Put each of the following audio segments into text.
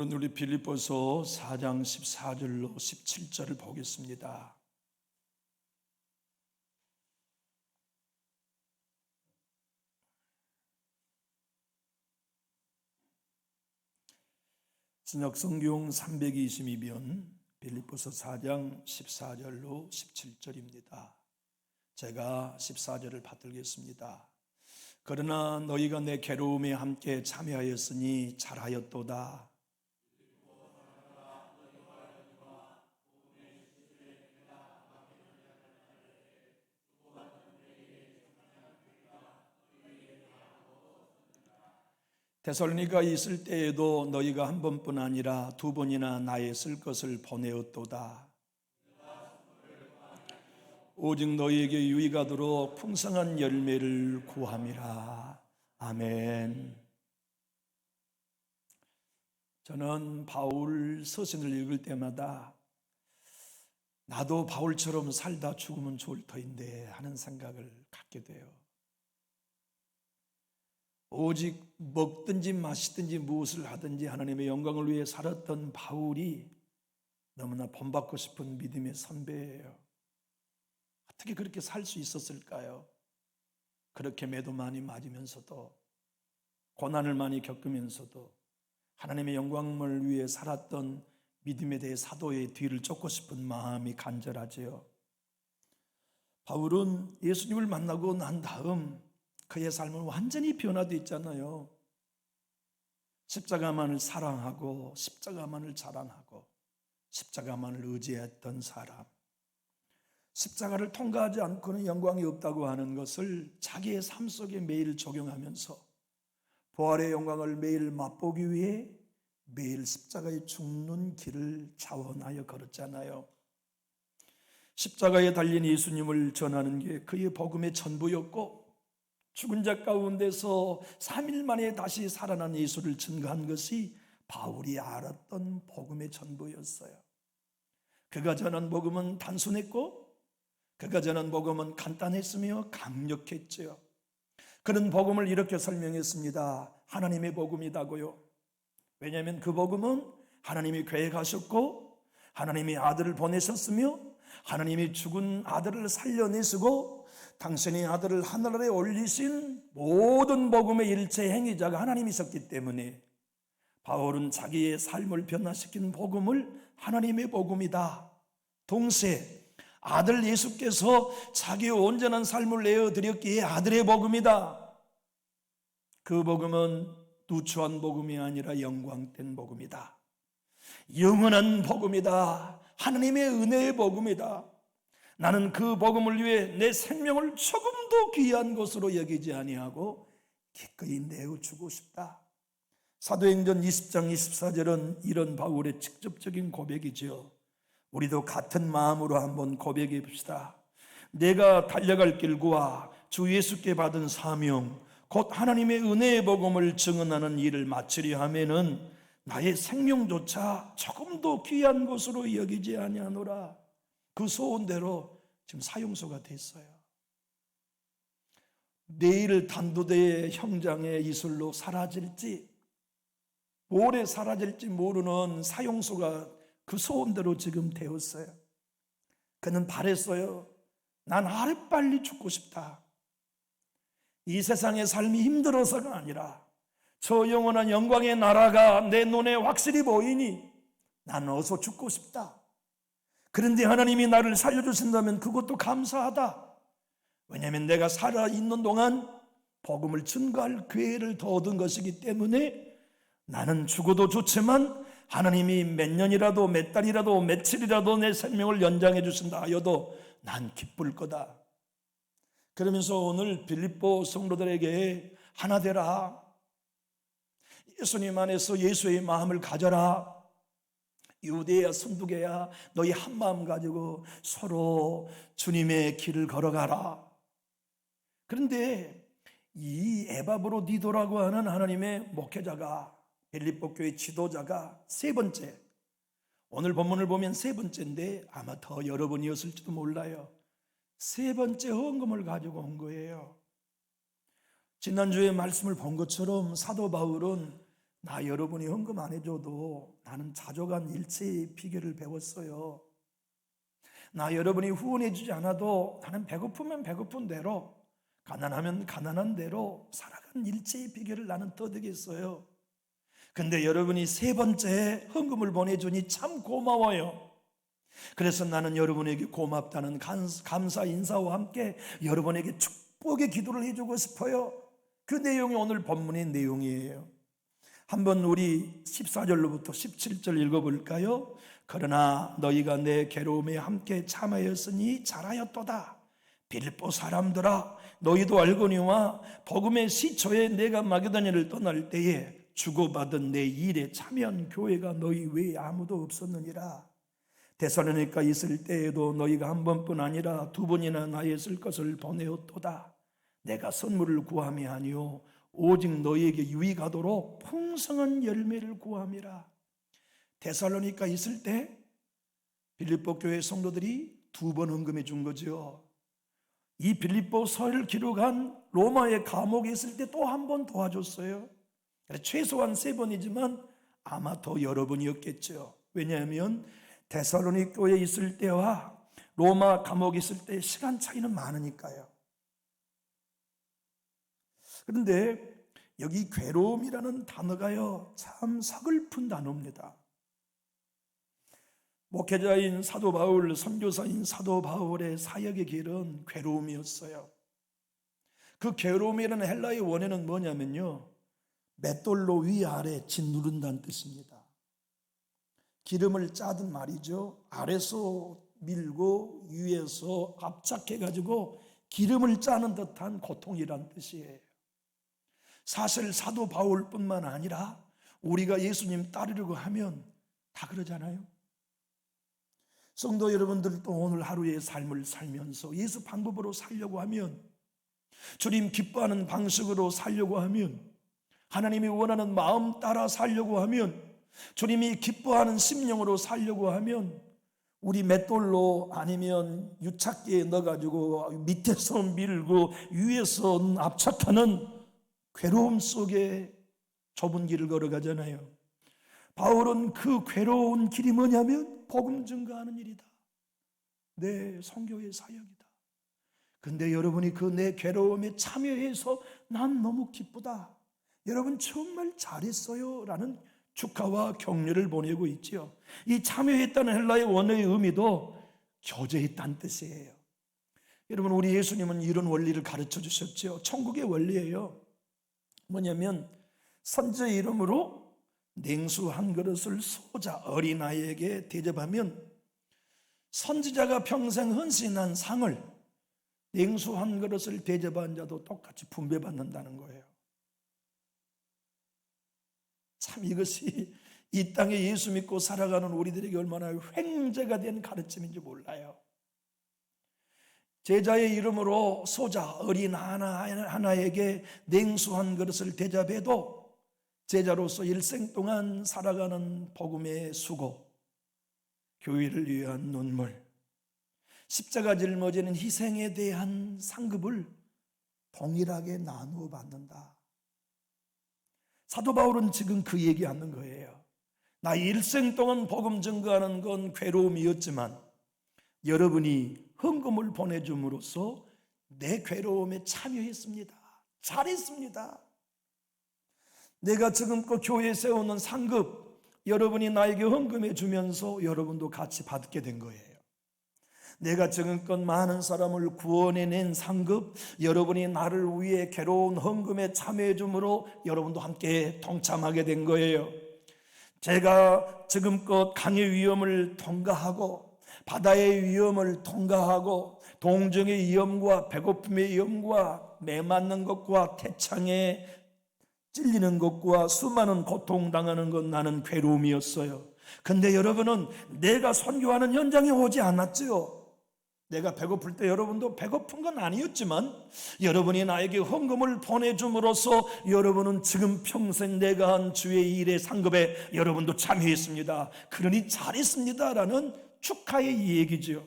오늘 우리 빌립보서 4장 14절로 17절을 보겠습니다. 신약성경 322면 빌립보서 4장 14절로 17절입니다. 제가 14절을 받들겠습니다. 그러나 너희가 내 괴로움에 함께 참여하였으니 잘하였도다. 데살로니가에 있을 때에도 너희가 한 번뿐 아니라 두 번이나 나의 쓸 것을 보내었도다. 오직 너희에게 유익하도록 풍성한 열매를 구함이라. 아멘. 저는 바울 서신을 읽을 때마다 나도 바울처럼 살다 죽으면 좋을 터인데 하는 생각을 갖게 돼요. 오직 먹든지 마시든지 무엇을 하든지 하나님의 영광을 위해 살았던 바울이 너무나 본받고 싶은 믿음의 선배예요. 어떻게 그렇게 살 수 있었을까요? 그렇게 매도 많이 맞으면서도, 고난을 많이 겪으면서도 하나님의 영광을 위해 살았던 믿음에 대해 사도의 뒤를 쫓고 싶은 마음이 간절하지요. 바울은 예수님을 만나고 난 다음 그의 삶은 완전히 변화되어 있잖아요. 십자가만을 사랑하고 십자가만을 자랑하고 십자가만을 의지했던 사람, 십자가를 통과하지 않고는 영광이 없다고 하는 것을 자기의 삶 속에 매일 적용하면서 부활의 영광을 매일 맛보기 위해 매일 십자가에 죽는 길을 자원하여 걸었잖아요. 십자가에 달린 예수님을 전하는 게 그의 복음의 전부였고, 죽은 자 가운데서 3일 만에 다시 살아난 예수를 증거한 것이 바울이 알았던 복음의 전부였어요. 그가 전한 복음은 단순했고, 그가 전한 복음은 간단했으며 강력했죠. 그런 복음을 이렇게 설명했습니다. 하나님의 복음이다고요. 왜냐하면 그 복음은 하나님이 계획하셨고 하나님이 아들을 보내셨으며 하나님이 죽은 아들을 살려내시고 당신의 아들을 하늘에 올리신 모든 복음의 일체 행위자가 하나님이셨기 때문에 바울은 자기의 삶을 변화시킨 복음을 하나님의 복음이다, 동시에 아들 예수께서 자기의 온전한 삶을 내어드렸기에 아들의 복음이다, 그 복음은 누추한 복음이 아니라 영광된 복음이다, 영원한 복음이다, 하나님의 은혜의 복음이다, 나는 그 복음을 위해 내 생명을 조금도 귀한 것으로 여기지 아니하고 기꺼이 내어주고 싶다. 사도행전 20장 24절은 이런 바울의 직접적인 고백이죠. 우리도 같은 마음으로 한번 고백해 봅시다. 내가 달려갈 길과 주 예수께 받은 사명, 곧 하나님의 은혜의 복음을 증언하는 일을 마치려 하면은 나의 생명조차 조금도 귀한 것으로 여기지 아니하노라. 그 소원대로 지금 사형소가 됐어요. 내일 단두대의 형장의 이슬로 사라질지, 모레 사라질지 모르는 사형소가 그 소원대로 지금 되었어요. 그는 바랬어요. 난 하루빨리 죽고 싶다. 이 세상의 삶이 힘들어서가 아니라 저 영원한 영광의 나라가 내 눈에 확실히 보이니 난 어서 죽고 싶다. 그런데 하나님이 나를 살려주신다면 그것도 감사하다. 왜냐하면 내가 살아있는 동안 복음을 증거할 기회를 더 얻은 것이기 때문에 나는 죽어도 좋지만 하나님이 몇 년이라도 몇 달이라도 며칠이라도 내 생명을 연장해 주신다 하여도 난 기쁠 거다. 그러면서 오늘 빌립보 성도들에게 하나 되라, 예수님 안에서 예수의 마음을 가져라, 유대야 순두개야 너희 한 마음 가지고 서로 주님의 길을 걸어가라. 그런데 이 에바브로디도라고 하는 하나님의 목회자가, 빌립보 교회 지도자가 세 번째, 오늘 본문을 보면 세 번째인데 아마 더 여러 번이었을지도 몰라요. 세 번째 헌금을 가지고 온 거예요. 지난주에 말씀을 본 것처럼 사도 바울은 나 여러분이 헌금 안 해줘도 나는 자족한 일체의 비결을 배웠어요. 나 여러분이 후원해 주지 않아도 나는 배고프면 배고픈 대로, 가난하면 가난한 대로 살아간 일체의 비결을 나는 터득했어요. 근데 여러분이 세 번째 헌금을 보내주니 참 고마워요. 그래서 나는 여러분에게 고맙다는 감사 인사와 함께 여러분에게 축복의 기도를 해주고 싶어요. 그 내용이 오늘 본문의 내용이에요. 한번 우리 14절로부터 17절 읽어볼까요? 그러나 너희가 내 괴로움에 함께 참하였으니 잘하였도다. 빌립보 사람들아, 너희도 알거니와 복음의 시초에 내가 마게도냐를 떠날 때에 주고받은 내 일에 참여한 교회가 너희 외에 아무도 없었느니라. 데살로니가 있을 때에도 너희가 한 번뿐 아니라 두 번이나 나의 쓸 것을 보내었도다. 내가 선물을 구함이 아니요 오직 너희에게 유익하도록 풍성한 열매를 구함이라. 데살로니가 있을 때 빌립보 교회 성도들이 두 번 헌금해 준 거죠. 이 빌립보서를 기록한 로마의 감옥에 있을 때 또 한 번 도와줬어요. 최소한 세 번이지만 아마 더 여러 번이었겠죠. 왜냐하면 데살로니 교회에 있을 때와 로마 감옥에 있을 때 시간 차이는 많으니까요. 그런데 여기 괴로움이라는 단어가요, 참 서글픈 단어입니다. 목회자인 사도 바울, 선교사인 사도 바울의 사역의 길은 괴로움이었어요. 그 괴로움이라는 헬라의 원어는 뭐냐면요, 맷돌로 위아래 짓누른다는 뜻입니다. 기름을 짜든 말이죠, 아래서 밀고 위에서 압착해가지고 기름을 짜는 듯한 고통이란 뜻이에요. 사실 사도 바울뿐만 아니라 우리가 예수님 따르려고 하면 다 그러잖아요. 성도 여러분들도 오늘 하루의 삶을 살면서 예수 방법으로 살려고 하면, 주님 기뻐하는 방식으로 살려고 하면, 하나님이 원하는 마음 따라 살려고 하면, 주님이 기뻐하는 심령으로 살려고 하면 우리 맷돌로 아니면 유착기에 넣어가지고 밑에서 밀고 위에서 압착하는 괴로움 속에 좁은 길을 걸어가잖아요. 바울은 그 괴로운 길이 뭐냐면 복음 증거하는 일이다. 내 선교의 사역이다. 근데 여러분이 그 내 괴로움에 참여해서 난 너무 기쁘다, 여러분 정말 잘했어요 라는 축하와 격려를 보내고 있지요. 이 참여했다는 헬라의 원어의 의미도 교제했다는 뜻이에요. 여러분, 우리 예수님은 이런 원리를 가르쳐 주셨죠. 천국의 원리예요. 뭐냐면 선지자의 이름으로 냉수 한 그릇을 소자 어린아이에게 대접하면 선지자가 평생 헌신한 상을 냉수 한 그릇을 대접한 자도 똑같이 분배받는다는 거예요. 참 이것이 이 땅에 예수 믿고 살아가는 우리들에게 얼마나 횡재가 된 가르침인지 몰라요. 제자의 이름으로 소자 어린 하나에게 냉수 한 그릇을 대접해도 제자로서 일생 동안 살아가는 복음의 수고, 교회를 위한 눈물, 십자가 짊어지는 희생에 대한 상급을 동일하게 나누어 받는다. 사도 바울은 지금 그 얘기하는 거예요. 나 일생 동안 복음 증거하는 건 괴로움이었지만 여러분이 헌금을 보내줌으로써 내 괴로움에 참여했습니다. 잘했습니다. 내가 지금껏 교회에 세우는 상급, 여러분이 나에게 헌금해 주면서 여러분도 같이 받게 된 거예요. 내가 지금껏 많은 사람을 구원해낸 상급, 여러분이 나를 위해 괴로운 헌금에 참여해 줌으로 여러분도 함께 동참하게 된 거예요. 제가 지금껏 강의 위험을 통과하고 바다의 위험을 통과하고 동정의 위험과 배고픔의 위험과 매맞는 것과 태창에 찔리는 것과 수많은 고통당하는 것, 나는 괴로움이었어요. 근데 여러분은 내가 선교하는 현장에 오지 않았죠. 내가 배고플 때 여러분도 배고픈 건 아니었지만 여러분이 나에게 헌금을 보내줌으로써 여러분은 지금 평생 내가 한 주의 일의 상급에 여러분도 참여했습니다. 그러니 잘했습니다 라는 축하의 얘기죠.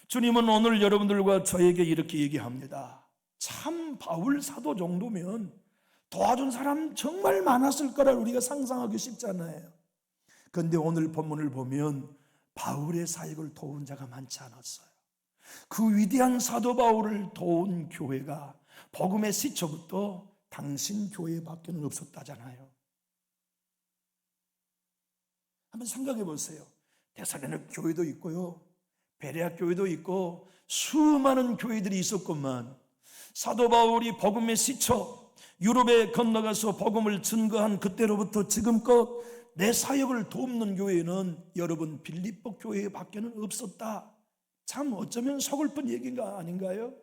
주님은 오늘 여러분들과 저에게 이렇게 얘기합니다. 참 바울 사도 정도면 도와준 사람 정말 많았을 거라 우리가 상상하기 쉽잖아요. 그런데 오늘 본문을 보면 바울의 사역을 도운 자가 많지 않았어요. 그 위대한 사도 바울을 도운 교회가 복음의 시초부터 당신 교회밖에는 없었다잖아요. 한번 생각해 보세요. 데살로니가 교회도 있고요, 베레아 교회도 있고 수많은 교회들이 있었건만 사도 바울이 복음의 시초 유럽에 건너가서 복음을 증거한 그때로부터 지금껏 내 사역을 돕는 교회는 여러분 빌립보 교회밖에는 없었다. 참 어쩌면 서글픈 얘기가 아닌가요?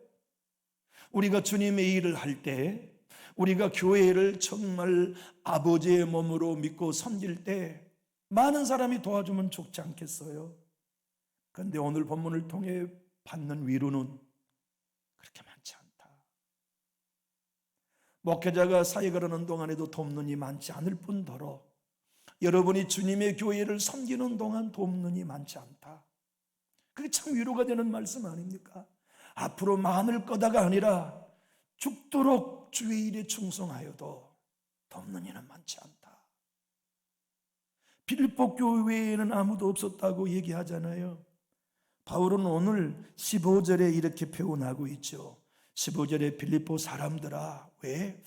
우리가 주님의 일을 할 때, 우리가 교회를 정말 아버지의 몸으로 믿고 섬길 때 많은 사람이 도와주면 좋지 않겠어요? 그런데 오늘 본문을 통해 받는 위로는 그렇게 많지 않다. 목회자가 사역을 하는 동안에도 돕는 이 많지 않을 뿐더러 여러분이 주님의 교회를 섬기는 동안 돕는 이 많지 않다. 그게 참 위로가 되는 말씀 아닙니까? 앞으로 많을 거다가 아니라 죽도록 주의 일에 충성하여도 돕는 이는 많지 않다. 빌립보 교회에는 아무도 없었다고 얘기하잖아요. 바울은 오늘 15절에 이렇게 표현하고 있죠. 15절에 빌립보 사람들아, 왜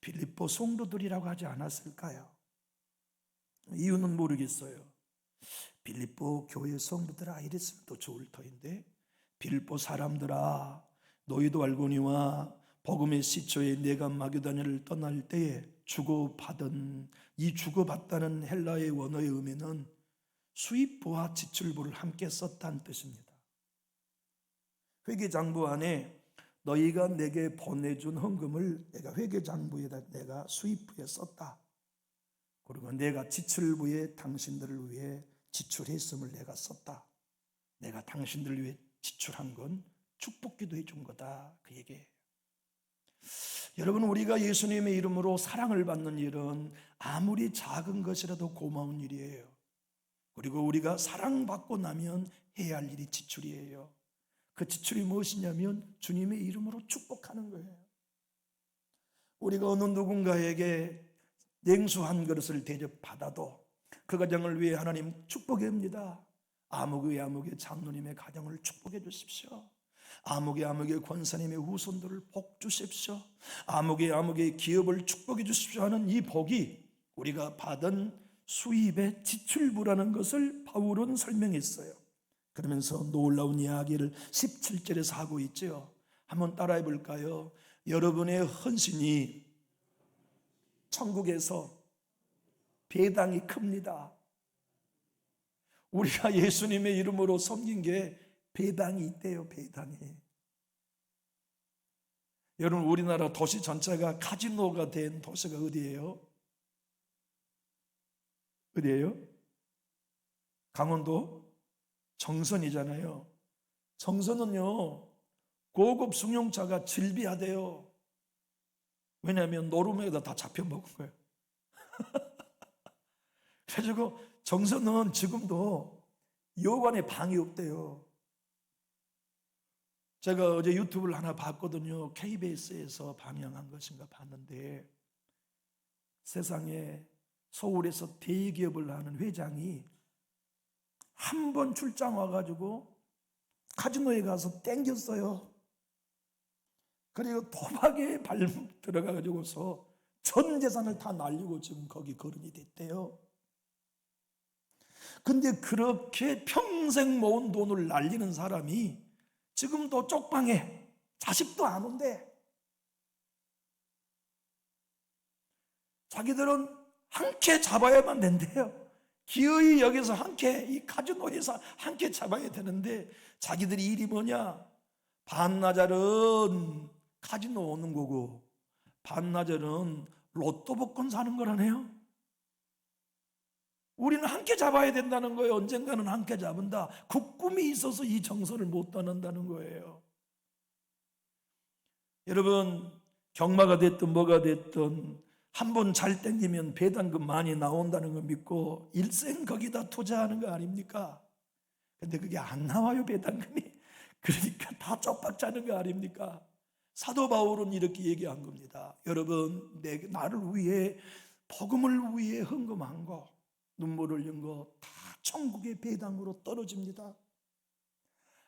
빌립보 성도들이라고 하지 않았을까요? 이유는 모르겠어요. 빌립보 교회 성도들아 이랬으면 더 좋을 터인데, 빌립보 사람들아 너희도 알거니와 복음의 시초에 내가 마게도냐를 떠날 때에 주고받은 이 주고받다는 헬라의 원어의 의미는 수입부와 지출부를 함께 썼다는 뜻입니다. 회계장부 안에 너희가 내게 보내준 헌금을 내가 회계장부에다 내가 수입부에 썼다. 그리고 내가 지출부에 당신들을 위해 지출했음을 내가 썼다. 내가 당신들을 위해 지출한 건 축복기도 해준 거다. 그 얘기예요. 여러분, 우리가 예수님의 이름으로 사랑을 받는 일은 아무리 작은 것이라도 고마운 일이에요. 그리고 우리가 사랑받고 나면 해야 할 일이 지출이에요. 그 지출이 무엇이냐면 주님의 이름으로 축복하는 거예요. 우리가 어느 누군가에게 냉수 한 그릇을 대접받아도 그 가정을 위해 하나님 축복해 옵니다. 아무개 장로님의 가정을 축복해 주십시오. 아무개 권사님의 후손들을 복 주십시오. 아무개 기업을 축복해 주십시오 하는 이 복이 우리가 받은 수입의 지출부라는 것을 바울은 설명했어요. 그러면서 놀라운 이야기를 17절에서 하고 있죠. 한번 따라해 볼까요? 여러분의 헌신이 천국에서 배당이 큽니다. 우리가 예수님의 이름으로 섬긴 게 배당이 있대요. 배당이. 여러분, 우리나라 도시 전체가 카지노가 된 도시가 어디예요? 어디예요? 강원도 정선이잖아요. 정선은요 고급 승용차가 질비하대요. 왜냐하면 노름에다 다 잡혀먹은 거예요. 그래가지고 정선은 지금도 여관에 방이 없대요. 제가 어제 유튜브를 하나 봤거든요. KBS에서 방영한 것인가 봤는데, 세상에 서울에서 대기업을 하는 회장이 한 번 출장 와가지고 카지노에 가서 땡겼어요. 그리고 도박에 발목 들어가가지고서 전 재산을 다 날리고 지금 거기 거론이 됐대요. 근데 그렇게 평생 모은 돈을 날리는 사람이 지금도 쪽방에 자식도 안 온대. 자기들은 한 캐 잡아야만 된대요. 기어이 여기서 한 캐, 이 카지노에서 한 캐 잡아야 되는데 자기들이 일이 뭐냐? 반나절은 카지노 오는 거고 반나절은 로또 복권 사는 거라네요. 우리는 한 캐 잡아야 된다는 거예요. 언젠가는 한 캐 잡은다. 그 꿈이 있어서 이 정서를 못 떠난다는 거예요. 여러분, 경마가 됐든 뭐가 됐든 한 번 잘 땡기면 배당금 많이 나온다는 거 믿고 일생 거기다 투자하는 거 아닙니까? 근데 그게 안 나와요, 배당금이. 그러니까 다 쪽박 짜는 거 아닙니까? 사도 바울은 이렇게 얘기한 겁니다. 여러분, 나를 위해, 복음을 위해 헌금한 거, 눈물 흘린 거 다 천국의 배당으로 떨어집니다.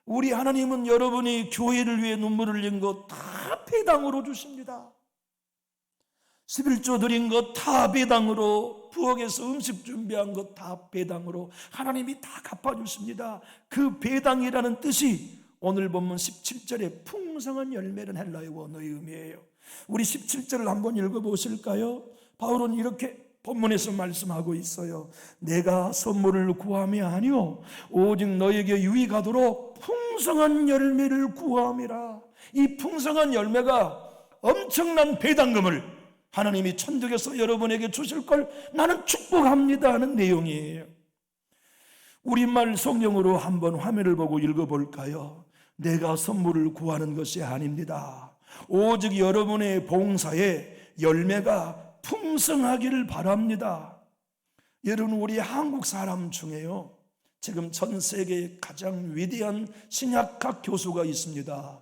우리 하나님은 여러분이 교회를 위해 눈물 흘린 거 다 배당으로 주십니다. 11조 드린 것 다 배당으로, 부엌에서 음식 준비한 것 다 배당으로 하나님이 다 갚아주십니다. 그 배당이라는 뜻이 오늘 본문 17절에 풍성한 열매는 헬라의 원어의 의미예요. 우리 17절을 한번 읽어보실까요? 바울은 이렇게 본문에서 말씀하고 있어요. 내가 선물을 구함이 아니요 오직 너에게 유익하도록 풍성한 열매를 구함이라. 이 풍성한 열매가 엄청난 배당금을 하나님이 천국에서 여러분에게 주실 걸 나는 축복합니다 하는 내용이에요. 우리말 성경으로 한번 화면을 보고 읽어볼까요? 내가 선물을 구하는 것이 아닙니다. 오직 여러분의 봉사에 열매가 풍성하기를 바랍니다. 여러분, 우리 한국 사람 중에요, 지금 전 세계에 가장 위대한 신약학 교수가 있습니다.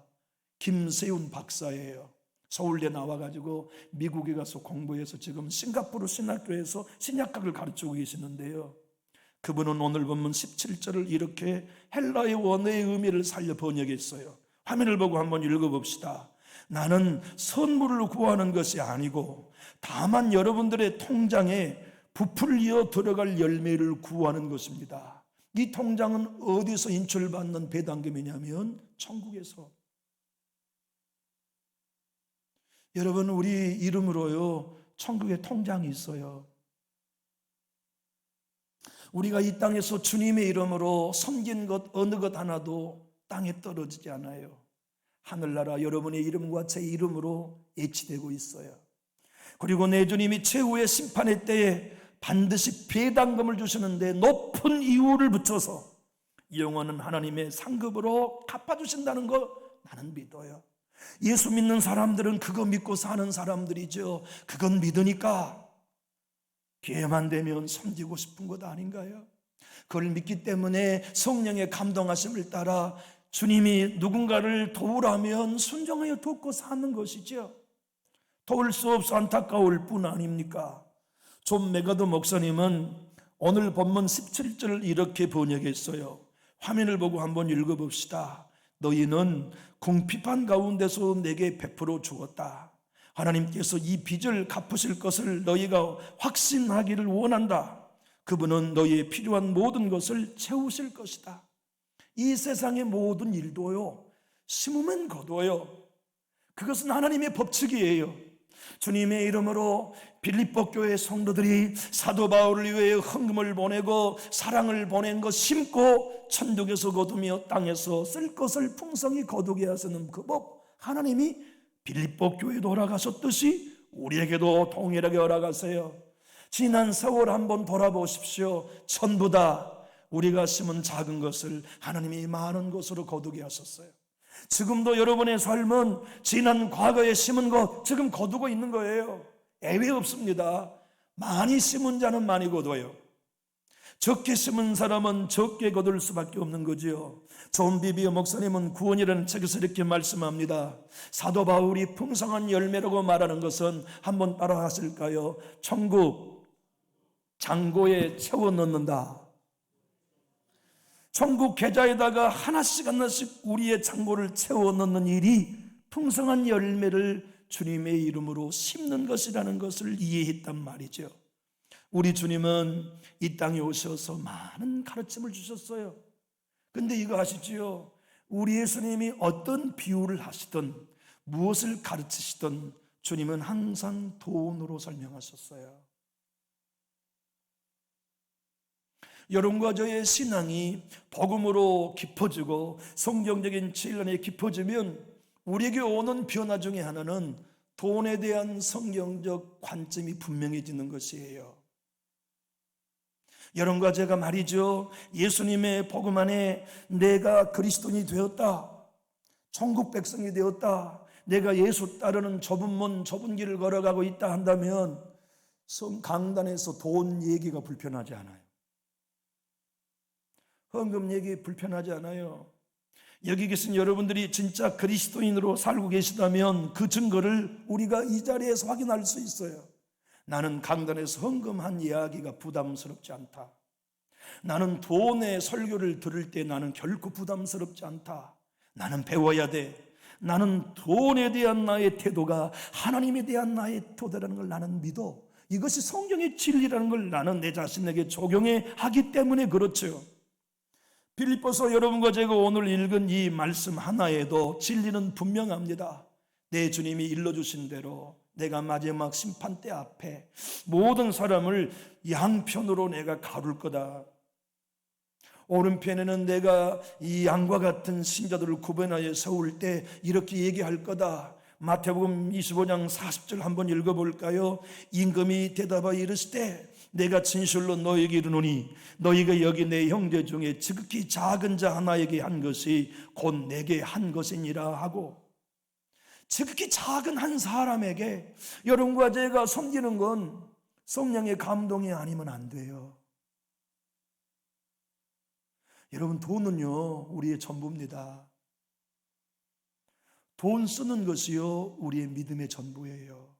김세훈 박사예요. 서울대 나와가지고 미국에 가서 공부해서 지금 싱가포르 신학교에서 신약학을 가르치고 계시는데요, 그분은 오늘 본문 17절을 이렇게 헬라의 원어의 의미를 살려 번역했어요. 화면을 보고 한번 읽어봅시다. 나는 선물을 구하는 것이 아니고 다만 여러분들의 통장에 부풀려 들어갈 열매를 구하는 것입니다. 이 통장은 어디서 인출받는 배당금이냐면 천국에서. 여러분, 우리 이름으로요 천국에 통장이 있어요. 우리가 이 땅에서 주님의 이름으로 섬긴 것 어느 것 하나도 땅에 떨어지지 않아요. 하늘나라 여러분의 이름과 제 이름으로 예치되고 있어요. 그리고 내 주님이 최후의 심판의 때에 반드시 배당금을 주시는데 높은 이유를 붙여서 영원한 하나님의 상급으로 갚아주신다는 거 나는 믿어요. 예수 믿는 사람들은 그거 믿고 사는 사람들이죠. 그건 믿으니까 기회만 되면 섬기고 싶은 것 아닌가요? 그걸 믿기 때문에 성령의 감동하심을 따라 주님이 누군가를 도우라면 순종하여 돕고 사는 것이죠. 도울 수 없어 안타까울 뿐 아닙니까? 존 메가드 목사님은 오늘 본문 17절을 이렇게 번역했어요. 화면을 보고 한번 읽어봅시다. 너희는 궁핍한 가운데서 내게 베풀어 주었다. 하나님께서 이 빚을 갚으실 것을 너희가 확신하기를 원한다. 그분은 너희의 필요한 모든 것을 채우실 것이다. 이 세상의 모든 일도요, 심으면 거둬요. 그것은 하나님의 법칙이에요. 주님의 이름으로 빌립보 교회 성도들이 사도 바울을 위해 헌금을 보내고 사랑을 보낸 것 심고 천국에서 거두며 땅에서 쓸 것을 풍성히 거두게 하시는 그 법, 하나님이 빌립보 교회도 허락하셨듯이 우리에게도 동일하게 허락하세요. 지난 세월 한번 돌아보십시오. 전부 다 우리가 심은 작은 것을 하나님이 많은 것으로 거두게 하셨어요. 지금도 여러분의 삶은 지난 과거에 심은 것 지금 거두고 있는 거예요. 예외 없습니다. 많이 심은 자는 많이 거둬요. 적게 심은 사람은 적게 거둘 수밖에 없는 거지요. 존 비비어 목사님은 구원이라는 책에서 이렇게 말씀합니다. 사도 바울이 풍성한 열매라고 말하는 것은 한번 따라 하실까요? 천국 창고에 채워 넣는다. 천국 계좌에다가 하나씩 하나씩 우리의 창고를 채워 넣는 일이 풍성한 열매를 주님의 이름으로 심는 것이라는 것을 이해했단 말이죠. 우리 주님은 이 땅에 오셔서 많은 가르침을 주셨어요. 근데 이거 아시지요? 우리 예수님이 어떤 비유를 하시든 무엇을 가르치시든 주님은 항상 돈으로 설명하셨어요. 여러분과 저의 신앙이 복음으로 깊어지고 성경적인 진리에 깊어지면 우리에게 오는 변화 중에 하나는 돈에 대한 성경적 관점이 분명해지는 것이에요. 여러분과 제가 말이죠, 예수님의 복음 안에 내가 그리스도인이 되었다, 천국 백성이 되었다, 내가 예수 따르는 좁은 문 좁은 길을 걸어가고 있다 한다면 강단에서 돈 얘기가 불편하지 않아요. 헌금 얘기 불편하지 않아요. 여기 계신 여러분들이 진짜 그리스도인으로 살고 계시다면 그 증거를 우리가 이 자리에서 확인할 수 있어요. 나는 강단에서 헌금한 이야기가 부담스럽지 않다. 나는 돈의 설교를 들을 때 나는 결코 부담스럽지 않다. 나는 배워야 돼. 나는 돈에 대한 나의 태도가 하나님에 대한 나의 태도라는 걸 나는 믿어. 이것이 성경의 진리라는 걸 나는 내 자신에게 적용해 하기 때문에 그렇죠. 빌립보서 여러분과 제가 오늘 읽은 이 말씀 하나에도 진리는 분명합니다. 내 주님이 일러주신 대로 내가 마지막 심판대 앞에 모든 사람을 양편으로 내가 가둘 거다. 오른편에는 내가 이 양과 같은 신자들을 구분하여 세울 때 이렇게 얘기할 거다. 마태복음 25장 40절 한번 읽어볼까요? 임금이 대답하여 이르시되 내가 진실로 너에게 이르노니 너희가 여기 내 형제 중에 지극히 작은 자 하나에게 한 것이 곧 내게 한 것이니라 하고, 지극히 작은 한 사람에게 여러분과 제가 섬기는 건 성령의 감동이 아니면 안 돼요. 여러분, 돈은요 우리의 전부입니다. 돈 쓰는 것이요 우리의 믿음의 전부예요.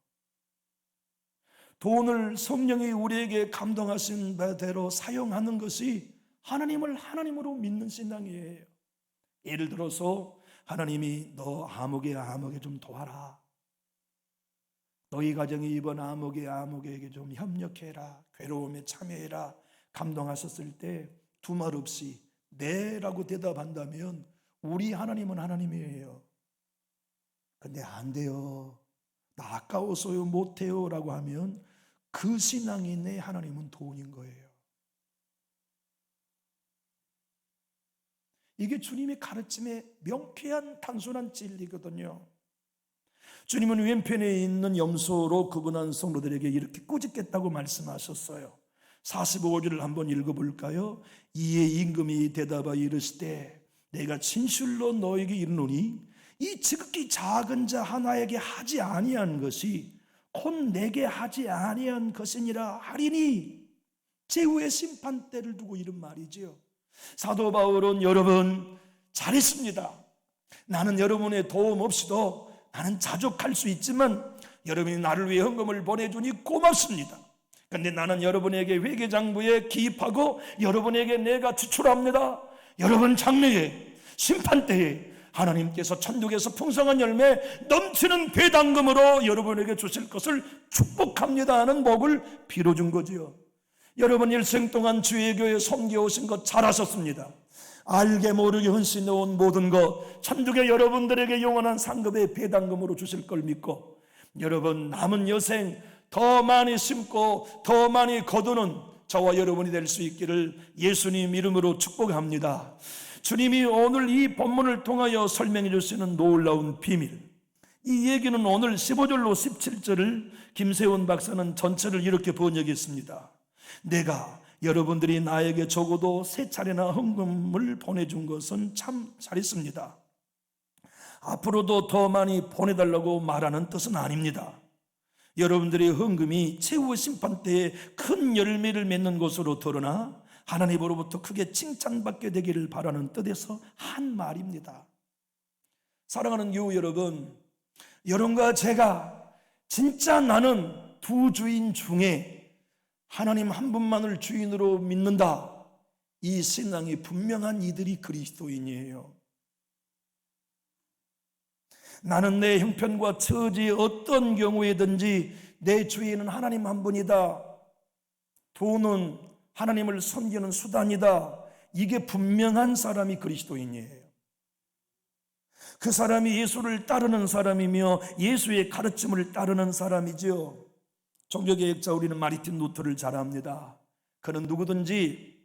돈을 성령이 우리에게 감동하신 바대로 사용하는 것이 하나님을 하나님으로 믿는 신앙이에요. 예를 들어서 하나님이 너 아무개 좀 도와라. 너희 가정이 이번 아무개에게 좀 협력해라. 괴로움에 참여해라. 감동하셨을 때 두 말 없이 네라고 대답한다면 우리 하나님은 하나님이에요. 근데 안 돼요. 나 아까워서요 못해요 라고 하면 그 신앙이 내 하나님은 돈인 거예요. 이게 주님의 가르침의 명쾌한 단순한 진리거든요. 주님은 왼편에 있는 염소로 구분한 성도들에게 이렇게 꾸짖겠다고 말씀하셨어요. 45절을 한번 읽어볼까요? 이에 임금이 대답하여 이르시되 내가 진실로 너에게 이르노니 이 지극히 작은 자 하나에게 하지 아니한 것이 곧 내게 하지 아니한 것이니라 하리니, 제후의 심판대를 두고 이런 말이지요. 사도 바울은 여러분 잘했습니다. 나는 여러분의 도움 없이도 나는 자족할 수 있지만 여러분이 나를 위해 헌금을 보내주니 고맙습니다. 그런데 나는 여러분에게 회계장부에 기입하고 여러분에게 내가 지출합니다. 여러분 장래에 심판대에 하나님께서 천국에서 풍성한 열매 넘치는 배당금으로 여러분에게 주실 것을 축복합니다 하는 복을 빌어준 거지요. 여러분 일생 동안 주의 교회 섬겨오신 것 잘하셨습니다. 알게 모르게 헌신해온 모든 것 천국에 여러분들에게 영원한 상급의 배당금으로 주실 걸 믿고, 여러분 남은 여생 더 많이 심고 더 많이 거두는 저와 여러분이 될 수 있기를 예수님 이름으로 축복합니다. 주님이 오늘 이 본문을 통하여 설명해 주시는 놀라운 비밀, 이 얘기는 오늘 15절로 17절을 김세훈 박사는 전체를 이렇게 번역했습니다. 내가 여러분들이 나에게 적어도 3차례나 헌금을 보내준 것은 참 잘했습니다. 앞으로도 더 많이 보내달라고 말하는 뜻은 아닙니다. 여러분들의 헌금이 최후의 심판 때에 큰 열매를 맺는 것으로 드러나 하나님으로부터 크게 칭찬받게 되기를 바라는 뜻에서 한 말입니다. 사랑하는 교우 여러분, 여러분과 제가 진짜 나는 두 주인 중에 하나님 한 분만을 주인으로 믿는다, 이 신앙이 분명한 이들이 그리스도인이에요. 나는 내 형편과 처지의 어떤 경우에든지 내 주인은 하나님 한 분이다. 돈은 하나님을 섬기는 수단이다. 이게 분명한 사람이 그리스도인이에요. 그 사람이 예수를 따르는 사람이며 예수의 가르침을 따르는 사람이죠. 종교개혁자 우리는 마르틴 루터를 잘 압니다. 그는 누구든지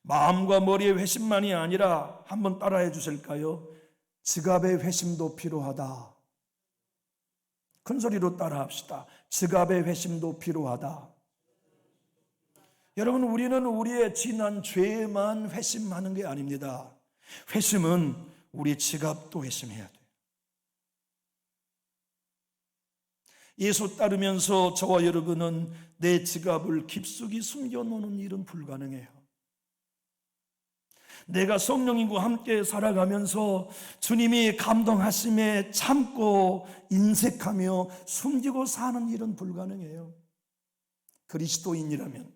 마음과 머리의 회심만이 아니라 한번 따라해 주실까요? 지갑의 회심도 필요하다. 큰 소리로 따라합시다. 지갑의 회심도 필요하다. 여러분, 우리는 우리의 지난 죄만 회심하는 게 아닙니다. 회심은 우리 지갑도 회심해야 돼요. 예수 따르면서 저와 여러분은 내 지갑을 깊숙이 숨겨놓는 일은 불가능해요. 내가 성령님과 함께 살아가면서 주님이 감동하심에 참고 인색하며 숨기고 사는 일은 불가능해요. 그리스도인이라면,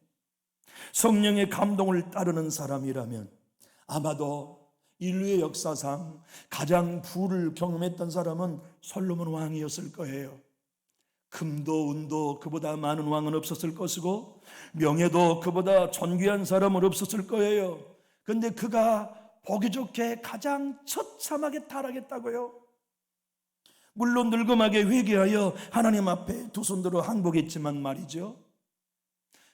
성령의 감동을 따르는 사람이라면 아마도 인류의 역사상 가장 부를 경험했던 사람은 솔로몬 왕이었을 거예요. 금도 은도 그보다 많은 왕은 없었을 것이고, 명예도 그보다 존귀한 사람은 없었을 거예요. 그런데 그가 보기 좋게 가장 처참하게 타락했다고요. 물론 늙음하게 회개하여 하나님 앞에 두 손 들어 항복했지만 말이죠,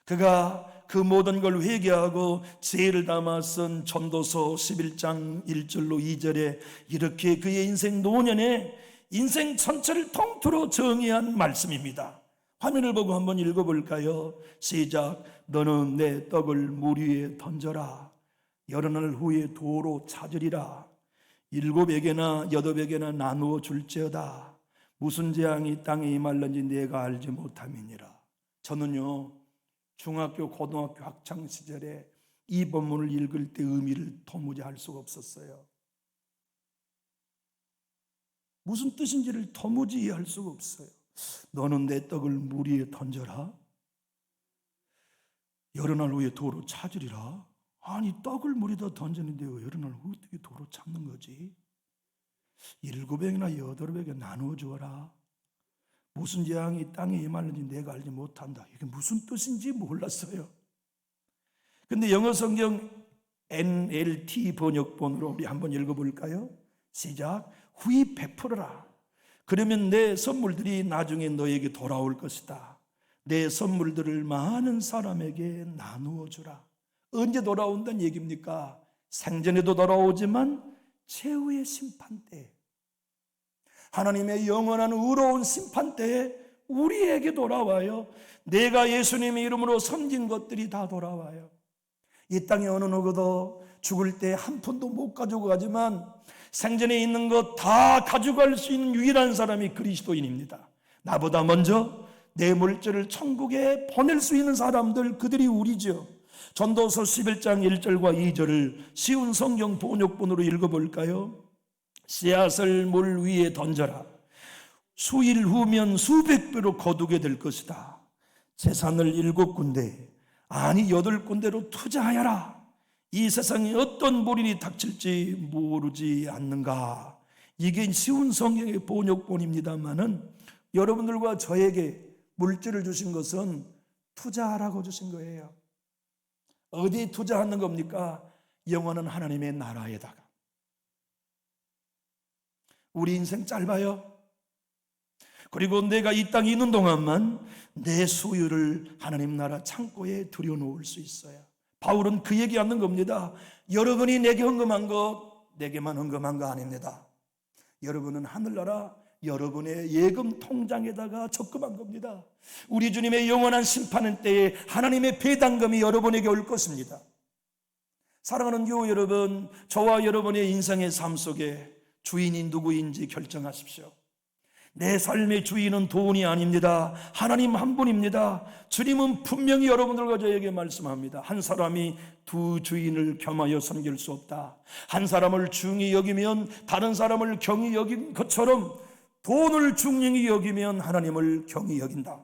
그가 그 모든 걸 회개하고 죄를 담아 쓴 전도서 11장 1절로 2절에 이렇게 그의 인생 노년에 인생 전체를 통틀어 정의한 말씀입니다. 화면을 보고 한번 읽어볼까요? 시작. 너는 내 떡을 물 위에 던져라. 여러 날 후에 도로 찾으리라. 7에게나 8에게나 나누어 줄지어다. 무슨 재앙이 땅에 임할는지 내가 알지 못함이니라. 저는요, 중학교 고등학교 학창시절에 이 본문을 읽을 때 의미를 도무지 알 수가 없었어요. 무슨 뜻인지를 도무지 이해할 수가 없어요. 너는 내 떡을 물 위에 던져라. 여러 날 후에 도로 찾으리라. 아니, 떡을 물에다 던지는데 왜 여러 날 후에 어떻게 도로 찾는 거지? 7에게나 8에게 나누어 주어라. 무슨 재앙이 땅에 임하는지 내가 알지 못한다. 이게 무슨 뜻인지 몰랐어요. 근데 영어 성경 NLT 번역본으로 우리 한번 읽어볼까요? 시작. 후히 베풀어라. 그러면 내 선물들이 나중에 너에게 돌아올 것이다. 내 선물들을 많은 사람에게 나누어 주라. 언제 돌아온다는 얘기입니까? 생전에도 돌아오지만 최후의 심판 때, 하나님의 영원한 의로운 심판 때에 우리에게 돌아와요. 내가 예수님의 이름으로 섬긴 것들이 다 돌아와요. 이 땅에 어느 누구도 죽을 때 한 푼도 못 가지고 가지만 생전에 있는 것 다 가져갈 수 있는 유일한 사람이 그리스도인입니다. 나보다 먼저 내 물질을 천국에 보낼 수 있는 사람들, 그들이 우리죠. 전도서 11장 1절과 2절을 쉬운 성경 번역본으로 읽어볼까요? 씨앗을 물 위에 던져라. 수일 후면 수백 배로 거두게 될 것이다. 재산을 7군데 아니 8군데로 투자하여라. 이 세상에 어떤 불일이 닥칠지 모르지 않는가. 이게 쉬운 성경의 번역본입니다만은 여러분들과 저에게 물질을 주신 것은 투자하라고 주신 거예요. 어디에 투자하는 겁니까? 영원한 하나님의 나라에다가. 우리 인생 짧아요. 그리고 내가 이 땅에 있는 동안만 내 소유를 하나님 나라 창고에 들여놓을 수 있어요. 바울은 그 얘기하는 겁니다. 여러분이 내게 헌금한 것 내게만 헌금한 거 아닙니다. 여러분은 하늘나라 여러분의 예금 통장에다가 적금한 겁니다. 우리 주님의 영원한 심판의 때에 하나님의 배당금이 여러분에게 올 것입니다. 사랑하는 교우 여러분, 저와 여러분의 인생의 삶 속에 주인이 누구인지 결정하십시오. 내 삶의 주인은 돈이 아닙니다. 하나님 한 분입니다. 주님은 분명히 여러분들과 저에게 말씀합니다. 한 사람이 두 주인을 겸하여 섬길 수 없다. 한 사람을 중히 여기면 다른 사람을 경히 여긴 것처럼 돈을 중히 여기면 하나님을 경히 여긴다.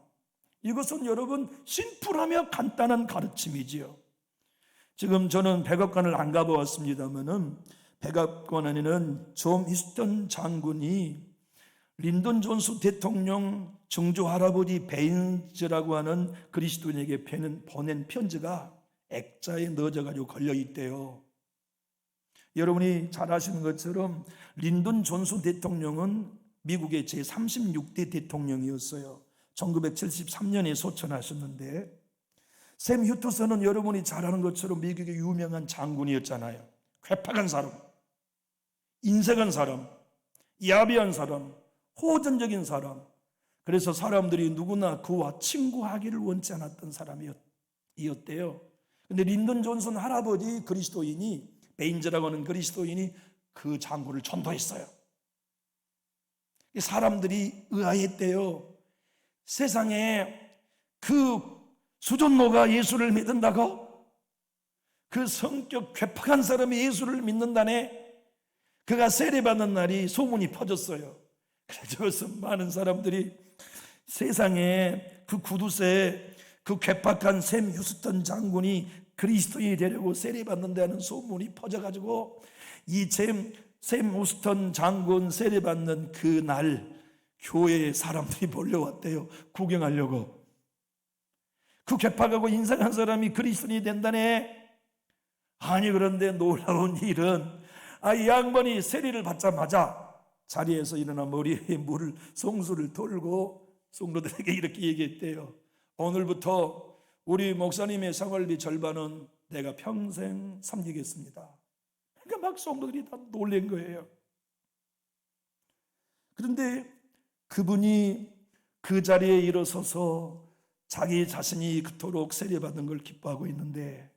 이것은 여러분 심플하며 간단한 가르침이지요. 지금 저는 백악관을 안 가보았습니다만은 백악관 안에는 존 히스턴 장군이 린던 존스 대통령 증조 할아버지 베인즈라고 하는 그리스도인에게 보낸 편지가 액자에 넣어져가지고 걸려있대요. 여러분이 잘 아시는 것처럼 린던 존스 대통령은 미국의 제36대 대통령이었어요. 1973년에 소천하셨는데, 샘 휴트선은 여러분이 잘 아는 것처럼 미국의 유명한 장군이었잖아요. 괴팍한 사람, 인색한 사람, 야비한 사람, 호전적인 사람. 그래서 사람들이 누구나 그와 친구하기를 원치 않았던 사람이었대요. 근데 린던 존슨 할아버지 그리스도인이, 베인즈라고 하는 그리스도인이 그 장군을 전도했어요. 사람들이 의아했대요. 세상에 그 수존노가 예수를 믿는다고? 그 성격 괴팍한 사람이 예수를 믿는다네. 그가 세례받는 날이 소문이 퍼졌어요. 그래서 많은 사람들이 세상에 그 구두쇠 그 괴팍한 샘 휴스턴 장군이 그리스도인이 되려고 세례받는다는 소문이 퍼져가지고 이 샘 휴스턴 장군 세례받는 그날 교회에 사람들이 몰려왔대요. 구경하려고. 그 괴팍하고 인상한 사람이 그리스도인이 된다네. 아니, 그런데 놀라운 일은 이 양반이 세례를 받자마자 자리에서 일어나 머리에 물을 송수를 돌고 성도들에게 이렇게 얘기했대요. 오늘부터 우리 목사님의 생활비 절반은 내가 평생 섬기겠습니다. 그러니까 막 성도들이 다 놀란 거예요. 그런데 그분이 그 자리에 일어서서 자기 자신이 그토록 세례받은 걸 기뻐하고 있는데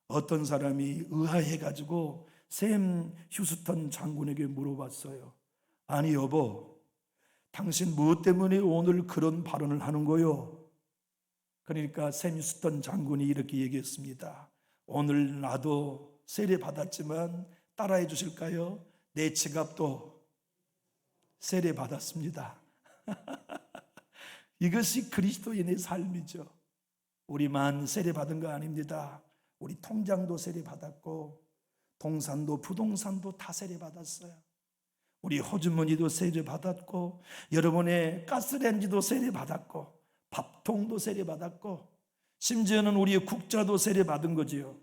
어떤 사람이 의아해가지고 샘 휴스턴 장군에게 물어봤어요. 아니 여보, 당신 무엇 때문에 오늘 그런 발언을 하는 거요? 그러니까 샘 휴스턴 장군이 이렇게 얘기했습니다. 오늘 나도 세례 받았지만 따라해 주실까요? 내 지갑도 세례 받았습니다. 이것이 그리스도인의 삶이죠. 우리만 세례 받은 거 아닙니다. 우리 통장도 세례 받았고 동산도 부동산도 다 세례 받았어요. 우리 호주머니도 세례 받았고 여러분의 가스레인지도 세례 받았고 밥통도 세례 받았고 심지어는 우리의 국자도 세례 받은 거지요.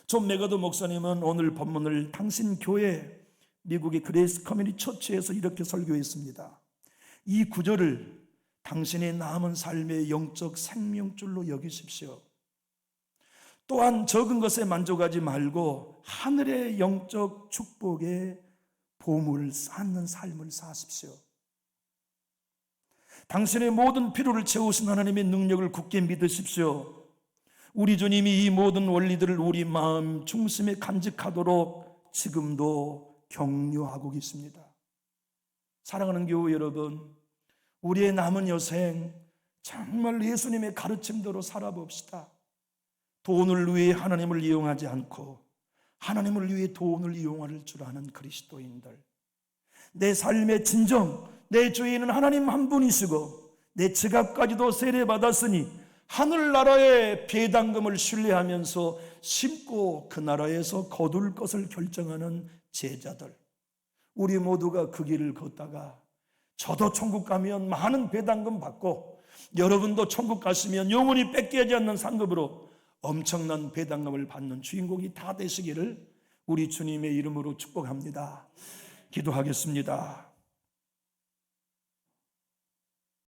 존 맥어도 목사님은 오늘 본문을 당신 교회 미국의 그레이스 커뮤니티 처치에서 이렇게 설교했습니다. 이 구절을 당신의 남은 삶의 영적 생명줄로 여기십시오. 또한 적은 것에 만족하지 말고 하늘의 영적 축복에 보물을 쌓는 삶을 사십시오. 당신의 모든 필요를 채우신 하나님의 능력을 굳게 믿으십시오. 우리 주님이 이 모든 원리들을 우리 마음 중심에 간직하도록 지금도 격려하고 계십니다. 사랑하는 교우 여러분, 우리의 남은 여생 정말 예수님의 가르침대로 살아봅시다. 돈을 위해 하나님을 이용하지 않고 하나님을 위해 돈을 이용할 줄 아는 그리스도인들, 내 삶의 진정, 내 주인은 하나님 한 분이시고 내 지갑까지도 세례받았으니 하늘나라의 배당금을 신뢰하면서 심고 그 나라에서 거둘 것을 결정하는 제자들, 우리 모두가 그 길을 걷다가 저도 천국 가면 많은 배당금 받고 여러분도 천국 가시면 영원히 뺏기지 않는 상급으로 엄청난 배당금을 받는 주인공이 다 되시기를 우리 주님의 이름으로 축복합니다. 기도하겠습니다.